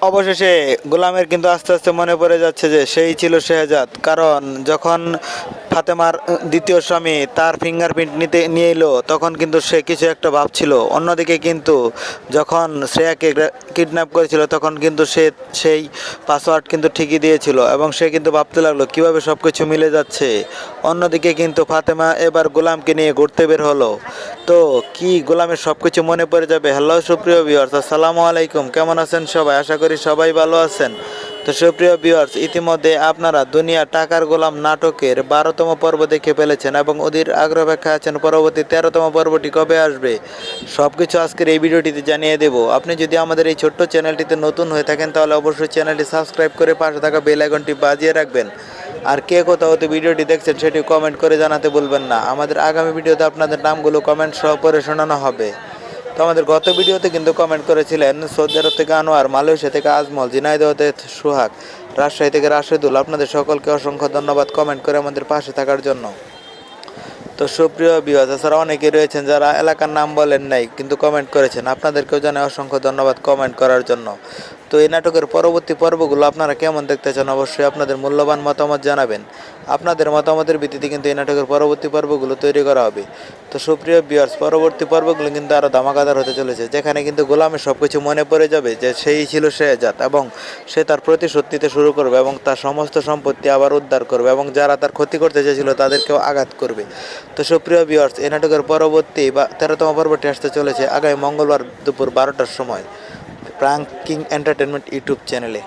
অবশেষে গোলামের কিন্তু আস্তে আস্তে মনে পড়ে যাচ্ছে যে সেই ছিল শেহজাদ। কারণ যখন ফাতেমার দ্বিতীয় স্বামী তার ফিঙ্গারপ্রিন্ট নিয়ে এলো, তখন কিন্তু সে কিছু একটা ভাবছিল। অন্যদিকে কিন্তু যখন শ্রেয়াকে কিডন্যাপ করেছিল, তখন কিন্তু সে সেই পাসওয়ার্ড কিন্তু ঠিকই দিয়েছিল এবং সে কিন্তু ভাবতে লাগলো কীভাবে সব কিছু মিলে যাচ্ছে। অন্যদিকে কিন্তু ফাতেমা এবার গোলামকে নিয়ে ঘুরতে বের হলো। তো কি গোলামের সব কিছু মনে পড়ে যাবে? হ্যালো সুপ্রিয় ভিউয়ার্স, আসসালামু আলাইকুম। কেমন আছেন সবাই? আশা করি সবাই ভালো আছেন। তো সুপ্রিয় ভিউয়ার্স, ইতিমধ্যে আপনারা দুনিয়া টাকার গোলাম নাটকের 12তম পর্ব দেখে ফেলেছেন এবং অধীর আগ্রহ অপেক্ষায় আছেন পরবর্তী 13তম পর্বটি কবে আসবে। সব কিছু আজকের এই ভিডিওটিতে জানিয়ে দেব। আপনি যদি আমাদের এই ছোট্ট চ্যানেলটিতে নতুন হয়ে থাকেন, তাহলে অবশ্যই চ্যানেলটি সাবস্ক্রাইব করে পাশে থাকা বেল আইকনটি বাজিয়ে রাখবেন। আর কে কোথাও হতে ভিডিওটি দেখছেন সেটি কমেন্ট করে জানাতে ভুলবেন না। আমাদের আগামী ভিডিওতে আপনাদের নামগুলো কমেন্ট সহ পড়ে শোনানো হবে। তো আমাদের গত ভিডিওতে কিন্তু কমেন্ট করেছিলেন সৌদি আরব থেকে আনোয়ার, মালয়েশিয়া থেকে আজমল, ঝিনাইদহ থেকে সোহাগ, রাজশাহী থেকে রাশেদুল। আপনাদের সকলকে অসংখ্য ধন্যবাদ কমেন্ট করে আমাদের পাশে থাকার জন্য। তো সুপ্রিয় ভিউয়ার্স, এছাড়া অনেকে রয়েছেন যারা এলাকার নাম বলেন নাই কিন্তু কমেন্ট করেছেন। আপনাদেরকেও জানাই অসংখ্য ধন্যবাদ কমেন্ট করার জন্য। তো এই নাটকের পরবর্তী পর্বগুলো আপনারা কেমন দেখতে চান অবশ্যই আপনাদের মূল্যবান মতামত জানাবেন। আপনাদের মতামতের ভিত্তিতে কিন্তু এই নাটকের পরবর্তী পর্বগুলো তৈরি করা হবে। তো সুপ্রিয় ভিউয়ার্স, পরবর্তী পর্বগুলো কিন্তু আরও ধামাকাদার হতে চলেছে, যেখানে কিন্তু গোলামের সব কিছু মনে পড়ে যাবে যে সেই ছিল শেহজাদ এবং সে তার প্রতিশোধ নিতে শুরু করবে এবং তার সমস্ত সম্পত্তি আবার উদ্ধার করবে এবং যারা তার ক্ষতি করতে চেয়েছিল তাদেরকেও আঘাত করবে। তো সুপ্রিয় ভিউয়ার্স, এই নাটকের পরবর্তী 13তম পর্বটি আসতে চলেছে আগামী মঙ্গলবার দুপুর 12টার সময় প্রাঙ্ক কিং এন্টারটেনমেন্ট ইউটিউব চ্যানেলে।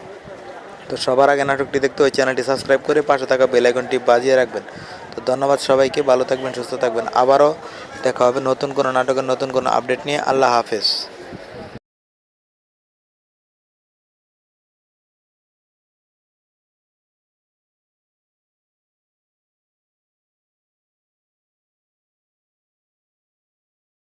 তো সবার আগে নাটকটি দেখতে ওই চ্যানেলটি সাবস্ক্রাইব করে পাশে থাকা বেল আইকনটি বাজিয়ে রাখবেন। তো ধন্যবাদ সবাইকে, ভালো থাকবেন, সুস্থ থাকবেন। আবারও দেখা হবে নতুন কোনো নাটকের নতুন কোনো আপডেট নিয়ে। আল্লাহ হাফেজ।